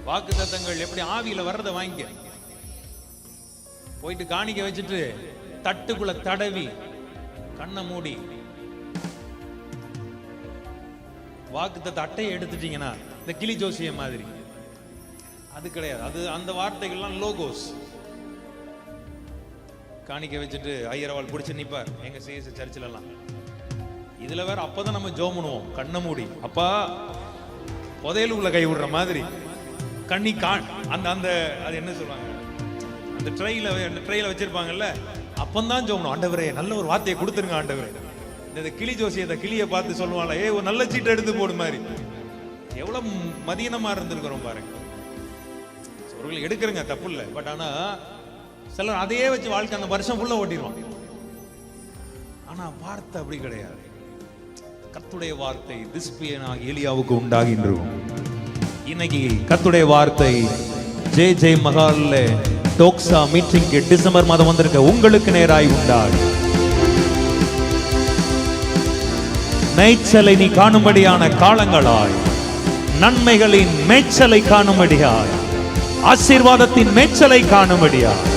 வாக்குத்தத்தங்கள் எப்படி ஆவியில வர்றதை வாங்கிக்க. போயிட்டு காணிக்க வச்சுட்டு தட்டுக்குள்ள தடவி கண்ணை மூடி வாக்குத்தத்த அட்டையை எடுத்துட்டீங்கன்னா இந்த கிளி ஜோசிய மாதிரி அது கிடையாது. அது அந்த வார்த்தைகள்லாம் லோகோஸ். காணிக்க வச்சுட்டு ஐயரவாள் பிடிச்சு நிப்பார் எங்க சிஎஸ் சர்ச்சில் எல்லாம். இதுல வேற அப்பதான் நம்ம ஜோம் பண்ணுவோம் கண்ணை மூடி. அப்பா புதையலுக்குள்ள கை விடுற மாதிரி கண்ணி அந்த அந்த அது என்ன சொல்லுவாங்க, அந்த ட்ரைல வச்சிருப்பாங்கல்ல, அப்பந்தான் ஜோம் பண்ணுவோம். ஆண்டவரே நல்ல ஒரு வார்த்தையை கொடுத்துருங்க ஆண்டவரே. இந்த கிளி ஜோசி அந்த கிளியை பார்த்து சொல்லுவாங்க, ஏ ஒரு நல்ல சீட்டை எடுத்து போடு மாதிரி. எவ்வளவு மதியனமா இருந்திருக்கிறோம் பாருங்க. அவர்கள் எடுக்கிறங்க தப்பு இல்லை, பட் ஆனா சிலர் அதையே வச்சு வாழ்க்கை அந்த வருஷம் ஃபுல்லா ஓட்டிடுவான். ஆனா வார்த்தை அப்படி கிடையாது. கர்த்தருடைய வார்த்தை திஸ்பியனாக எலியாவுக்கு உண்டாகின்றது. இன்னைக்கு கர்த்தருடைய வார்த்தை ஜே மகால்ல டோக்ஸா மீட்டிங்க்கு டிசம்பர் மாதம் வந்திருக்க உங்களுக்கு நேராய் உண்டாகும். மேய்ச்சலை நீ காணும்படியான காலங்களாய், நன்மைகளின் மேய்ச்சலை காணும்படியாய், ஆசீர்வாதத்தின் மேய்ச்சலை காணும்படியாய்